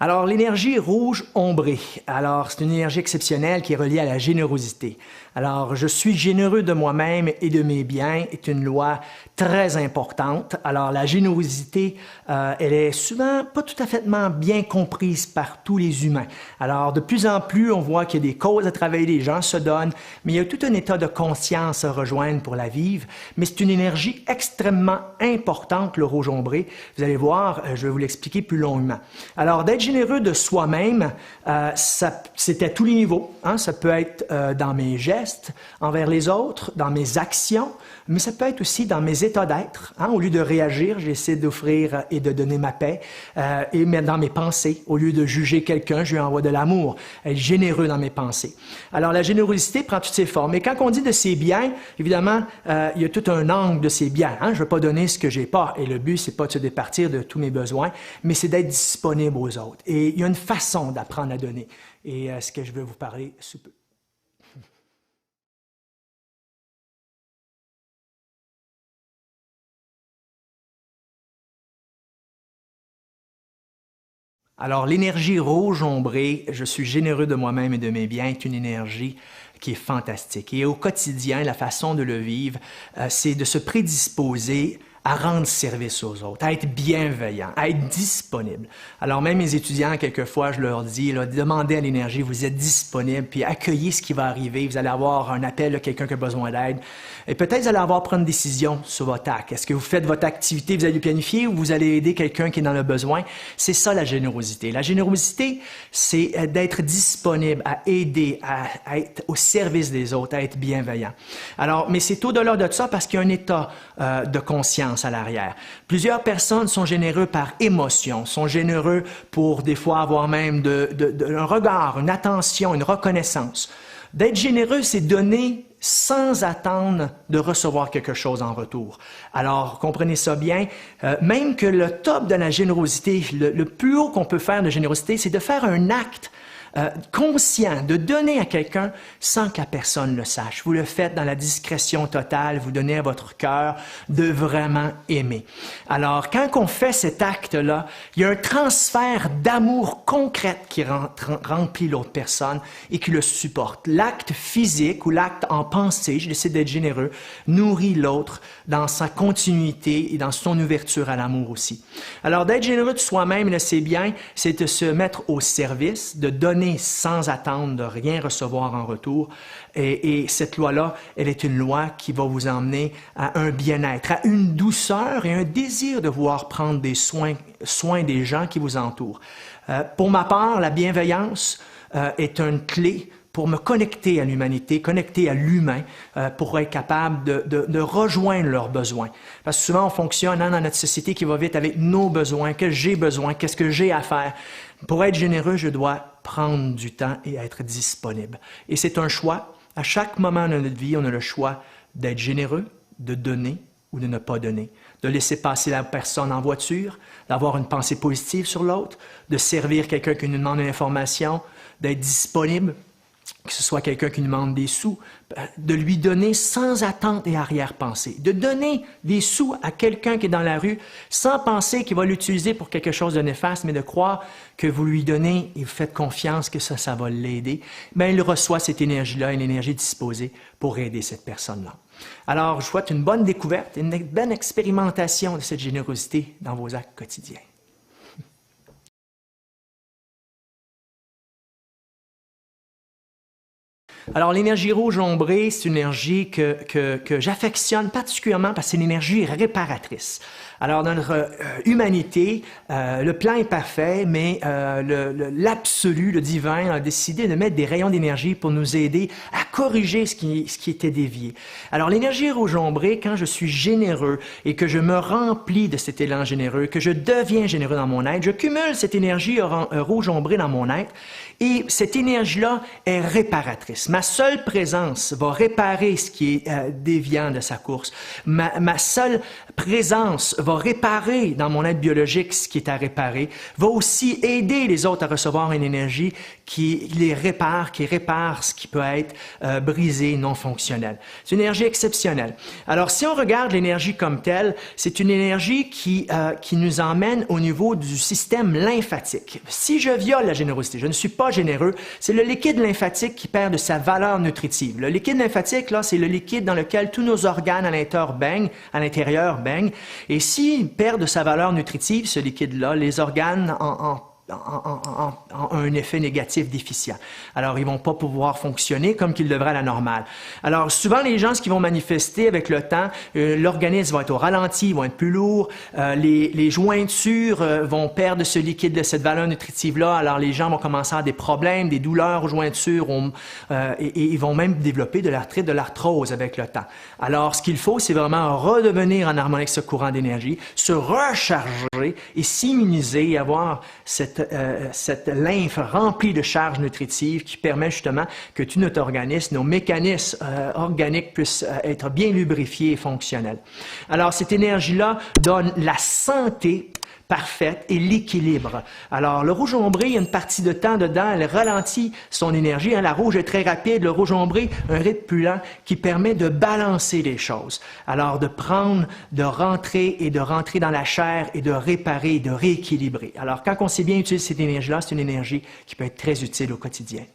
Alors, l'énergie rouge ombrée. Alors, c'est une énergie exceptionnelle qui est reliée à la générosité. Alors, je suis généreux de moi-même et de mes biens est une loi très importante. Alors, la générosité, elle est souvent pas tout à fait bien comprise par tous les humains. Alors, de plus en plus, on voit qu'il y a des causes à travailler, les gens se donnent, mais il y a tout un état de conscience à rejoindre pour la vivre. Mais c'est une énergie extrêmement importante, le rouge ombré. Vous allez voir, je vais vous l'expliquer plus longuement. Alors, d'être généreux de soi-même, c'est à tous les niveaux. Hein? Ça peut être dans mes gestes envers les autres, dans mes actions, mais ça peut être aussi dans mes états d'être. Hein? Au lieu de réagir, j'essaie d'offrir et de donner ma paix. Et dans mes pensées, au lieu de juger quelqu'un, je lui envoie de l'amour. Être généreux dans mes pensées. Alors, la générosité prend toutes ses formes. Et quand on dit de ses biens, évidemment, il y a tout un angle de ses biens. Hein? Je ne veux pas donner ce que j'ai pas. Et le but, c'est pas de se départir de tous mes besoins, mais c'est d'être disponible aux autres. Et il y a une façon d'apprendre à donner. Et ce que je veux vous parler sous peu. Alors, l'énergie rouge ombrée, je suis généreux de moi-même et de mes biens, est une énergie qui est fantastique. Et au quotidien, la façon de le vivre, c'est de se prédisposer à rendre service aux autres, à être bienveillant, à être disponible. Alors même mes étudiants, quelquefois, je leur dis, là, demandez à l'énergie, vous êtes disponible, puis accueillez ce qui va arriver. Vous allez avoir un appel de quelqu'un qui a besoin d'aide. Et peut-être vous allez avoir à prendre une décision sur votre acte. Est-ce que vous faites votre activité, vous allez planifier ou vous allez aider quelqu'un qui est dans le besoin? C'est ça la générosité. La générosité, c'est d'être disponible, à aider, à être au service des autres, à être bienveillant. Alors, mais c'est au-delà de ça parce qu'il y a un état de conscience à l'arrière. Plusieurs personnes sont généreux par émotion, sont généreux pour des fois avoir même un regard, une attention, une reconnaissance. D'être généreux, c'est donner sans attendre de recevoir quelque chose en retour. Alors, comprenez ça bien, même que le top de la générosité, le plus haut qu'on peut faire de générosité, c'est de faire un acte conscient, de donner à quelqu'un sans que la personne le sache. Vous le faites dans la discrétion totale, vous donnez à votre cœur de vraiment aimer. Alors, quand on fait cet acte-là, il y a un transfert d'amour concret qui remplit l'autre personne et qui le supporte. L'acte physique ou l'acte en pensée, je décide d'être généreux, nourrit l'autre dans sa continuité et dans son ouverture à l'amour aussi. Alors, d'être généreux de soi-même et de ses biens, c'est de se mettre au service, de donner sans attendre, de rien recevoir en retour. Et cette loi-là, elle est une loi qui va vous emmener à un bien-être, à une douceur et un désir de vouloir prendre des soins des gens qui vous entourent. Pour ma part, la bienveillance est une clé pour me connecter à l'humanité, connecter à l'humain, pour être capable de rejoindre leurs besoins. Parce que souvent, on fonctionne dans notre société qui va vite avec nos besoins, que j'ai besoin, qu'est-ce que j'ai à faire. Pour être généreux, je dois prendre du temps et être disponible. Et c'est un choix. À chaque moment de notre vie, on a le choix d'être généreux, de donner ou de ne pas donner, de laisser passer la personne en voiture, d'avoir une pensée positive sur l'autre, de servir quelqu'un qui nous demande une information, d'être disponible, que ce soit quelqu'un qui nous demande des sous, de lui donner sans attente et arrière-pensée. De donner des sous à quelqu'un qui est dans la rue sans penser qu'il va l'utiliser pour quelque chose de néfaste, mais de croire que vous lui donnez et vous faites confiance que ça va l'aider. Bien, il reçoit cette énergie-là, une énergie disposée pour aider cette personne-là. Alors, je vous souhaite une bonne découverte, une bonne expérimentation de cette générosité dans vos actes quotidiens. Alors, l'énergie rouge ombrée, c'est une énergie que j'affectionne particulièrement parce que c'est une énergie réparatrice. Alors, dans notre humanité, le plan est parfait, mais l'absolu, le divin, a décidé de mettre des rayons d'énergie pour nous aider à corriger ce qui était dévié. Alors, l'énergie rouge ombrée, quand je suis généreux et que je me remplis de cet élan généreux, que je deviens généreux dans mon être, je cumule cette énergie rouge ombrée dans mon être et cette énergie-là est réparatrice. Ma seule présence va réparer ce qui est déviant de sa course. Ma seule présence va réparer dans mon être biologique ce qui est à réparer, va aussi aider les autres à recevoir une énergie qui les répare, qui répare ce qui peut être brisé, non fonctionnel. C'est une énergie exceptionnelle. Alors, si on regarde l'énergie comme telle, c'est une énergie qui nous emmène au niveau du système lymphatique. Si je viole la générosité, je ne suis pas généreux, c'est le liquide lymphatique qui perd de sa valeur nutritive. Le liquide lymphatique, là, c'est le liquide dans lequel tous nos organes à l'intérieur baignent. Et s'il perd de sa valeur nutritive, ce liquide-là, les organes ont un effet négatif déficient. Alors, ils vont pas pouvoir fonctionner comme qu'ils devraient à la normale. Alors, souvent, les gens, ce qu'ils vont manifester avec le temps, l'organisme va être au ralenti, vont être plus lourds, les jointures vont perdre ce liquide, de cette valeur nutritive-là. Alors, les gens vont commencer à avoir des problèmes, des douleurs aux jointures, et ils vont même développer de l'arthrite, de l'arthrose avec le temps. Alors, ce qu'il faut, c'est vraiment redevenir en harmonie avec ce courant d'énergie, se recharger et s'immuniser et avoir cette lymphe remplie de charges nutritives qui permet justement que tout notre organisme, nos mécanismes organiques puissent être bien lubrifiés et fonctionnels. Alors, cette énergie-là donne la santé parfaite et l'équilibre. Alors, le rouge ombré, il y a une partie de temps dedans, elle ralentit son énergie. La rouge est très rapide, le rouge ombré, un rythme plus lent qui permet de balancer les choses. Alors, de rentrer dans la chair et de réparer, de rééquilibrer. Alors, quand on sait bien utiliser cette énergie-là, c'est une énergie qui peut être très utile au quotidien.